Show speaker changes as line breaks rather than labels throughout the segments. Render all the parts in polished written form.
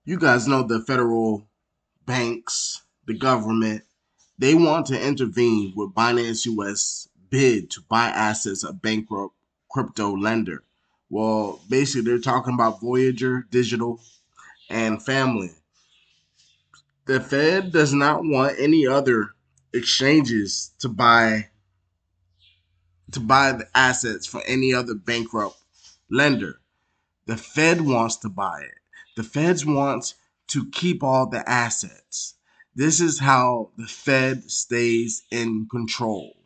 You guys know the federal banks, the government, they want to intervene with Binance US bid to buy assets of bankrupt crypto lender. Well, basically, they're talking about Voyager Digital and Family. The Fed does not want any other exchanges to buy the assets for any other bankrupt lender. The Fed wants to buy it. The Feds want to keep all the assets. This is how the Fed stays in control.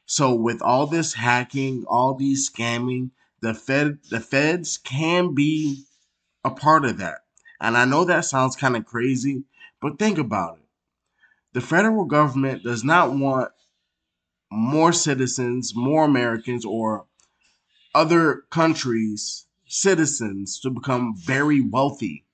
So with all this hacking, all these scamming, the Feds can be a part of that. And I know that sounds kind of crazy, but think about it. The federal government does not want more citizens, more Americans, or other countries' citizens to become very wealthy.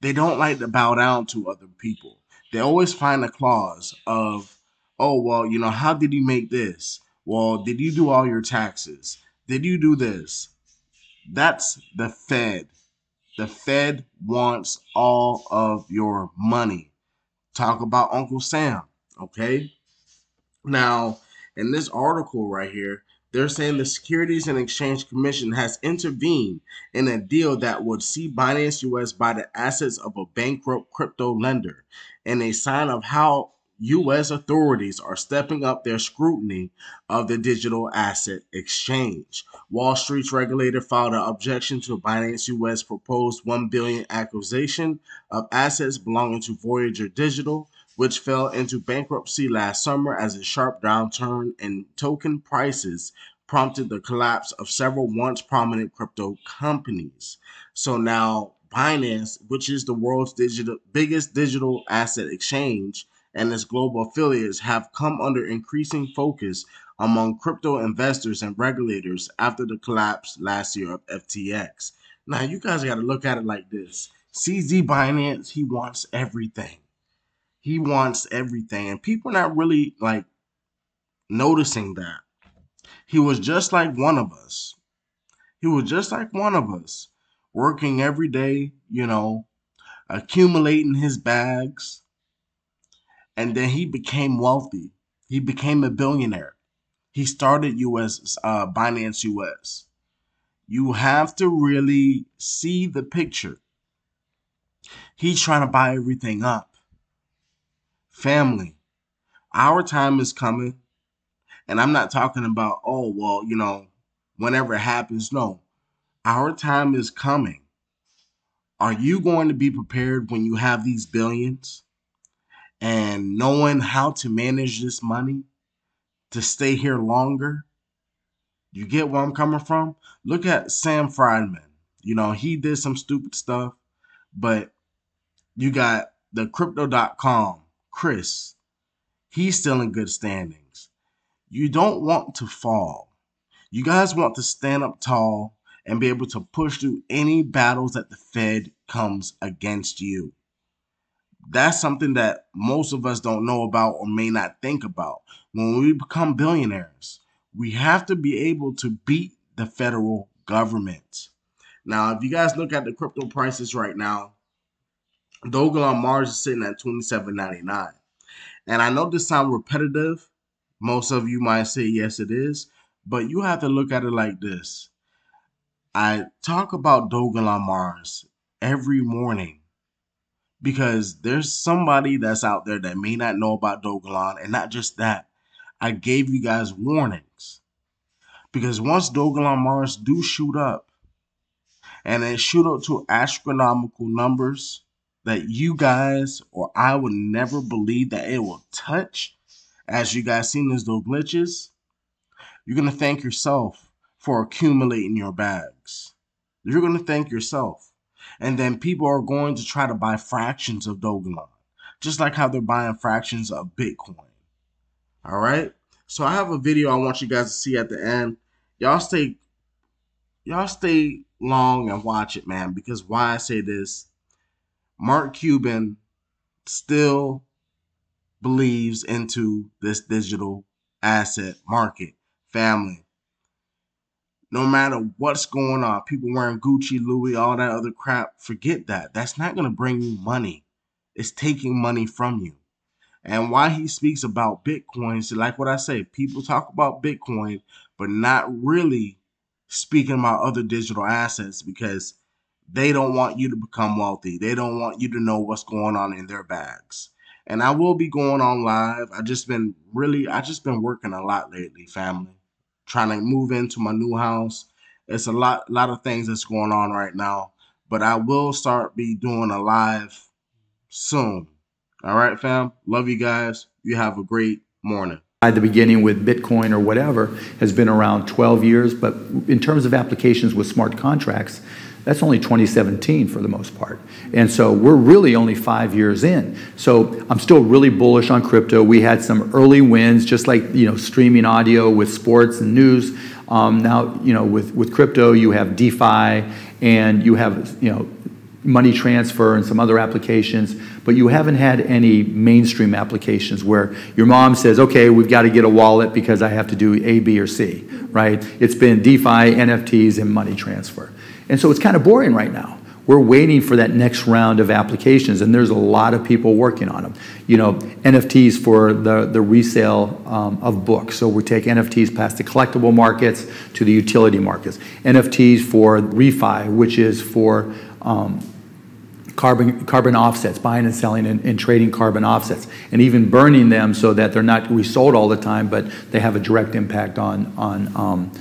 They don't like to bow down to other people. They always find a clause of, oh, well, how did you make this? Well, did you do all your taxes? Did you do this? That's the Fed. The Fed wants all of your money. Talk about Uncle Sam, okay? Now, in this article right here, they're saying the Securities and Exchange Commission has intervened in a deal that would see Binance US buy the assets of a bankrupt crypto lender, in a sign of how US authorities are stepping up their scrutiny of the digital asset exchange. Wall Street's regulator filed an objection to Binance US proposed $1 billion acquisition of assets belonging to Voyager Digital, which fell into bankruptcy last summer as a sharp downturn in token prices prompted the collapse of several once prominent crypto companies. So now Binance, which is the world's biggest digital asset exchange, and its global affiliates have come under increasing focus among crypto investors and regulators after the collapse last year of FTX. Now you guys got to look at it like this. CZ Binance, he wants everything. He wants everything. And people are not really like noticing that. He was just like one of us. He was just like one of us, working every day, accumulating his bags. And then he became wealthy. He became a billionaire. He started Binance US. You have to really see the picture. He's trying to buy everything up. Family, our time is coming. And I'm not talking about, oh, well, whenever it happens. No, our time is coming. Are you going to be prepared when you have these billions and knowing how to manage this money to stay here longer? You get where I'm coming from? Look at Sam Friedman. He did some stupid stuff, but you got the crypto.com, Chris. He's still in good standings. You don't want to fall. You guys want to stand up tall and be able to push through any battles that the Fed comes against you. That's something that most of us don't know about or may not think about. When we become billionaires, we have to be able to beat the federal government. Now, if you guys look at the crypto prices right now, Dogelon Mars is sitting at $27.99. And I know this sounds repetitive. Most of you might say, yes, it is. But you have to look at it like this. I talk about Dogelon Mars every morning because there's somebody that's out there that may not know about Dogelon. And not just that, I gave you guys warnings. Because once Dogelon Mars do shoot up, and they shoot up to astronomical numbers that you guys or I would never believe that it will touch, as you guys seen as those glitches, you're going to thank yourself for accumulating your bags. You're going to thank yourself. And then people are going to try to buy fractions of Dogelon, just like how they're buying fractions of Bitcoin. All right? So I have a video I want you guys to see at the end. Y'all stay y'all stay long and watch it, man, because why I say this, Mark Cuban still believes into this digital asset market. Family, No matter what's going on, people wearing Gucci, Louis, all that other crap, forget that. That's not going to bring you money. It's taking money from you. And why he speaks about Bitcoin, so like what I say, people talk about Bitcoin, but not really speaking about other digital assets because they don't want you to become wealthy. They don't want you to know what's going on in their bags. And I will be going on live. I just been working a lot lately, family. Trying to move into my new house. It's a lot of things that's going on right now. But I will start be doing a live soon. All right, fam. Love you guys. You have a great morning.
At the beginning with Bitcoin or whatever has been around 12 years, but in terms of applications with smart contracts, that's only 2017 for the most part. And so we're really only 5 years in. So I'm still really bullish on crypto. We had some early wins, just like, you know, streaming audio with sports and news. Now, you know, with crypto, you have DeFi and you have, you know, money transfer and some other applications, but you haven't had any mainstream applications where your mom says, okay, we've got to get a wallet because I have to do A, B, or C, right? It's been DeFi, NFTs, and money transfer. And so it's kind of boring right now. We're waiting for that next round of applications, and there's a lot of people working on them. You know, NFTs for the resale of books. So we take NFTs past the collectible markets to the utility markets. NFTs for refi, which is for carbon offsets, buying and selling and trading carbon offsets, and even burning them so that they're not resold all the time, but they have a direct impact on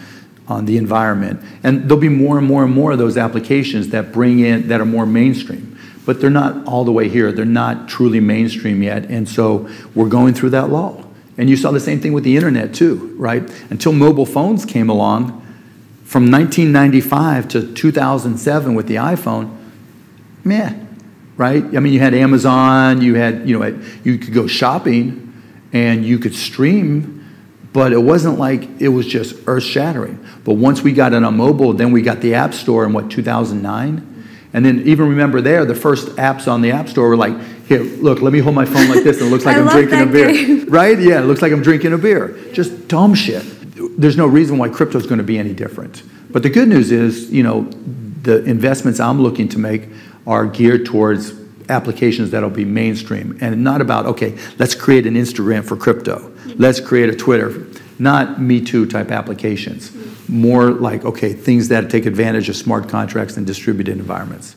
the environment. And there'll be more and more and more of those applications that bring in, that are more mainstream, but they're not all the way here. They're not truly mainstream yet, and so we're going through that lull. And you saw the same thing with the internet too, right? Until mobile phones came along, from 1995 to 2007 with the iPhone, meh, right? I mean, you had Amazon, you had, you know, you could go shopping and you could stream, but it wasn't like it was just earth-shattering. But once we got it on mobile, then we got the App Store in, what, 2009? And then even remember there, the first apps on the App Store were like, here, look, let me hold my phone like this and it looks like I'm drinking a beer. Game. Right? Yeah, it looks like I'm drinking a beer. Just dumb shit. There's no reason why crypto is going to be any different. But the good news is, you know, the investments I'm looking to make are geared towards applications that'll be mainstream and not about, okay, let's create an Instagram for crypto. Let's create a Twitter. Not Me Too type applications. More like, okay, things that take advantage of smart contracts and distributed environments.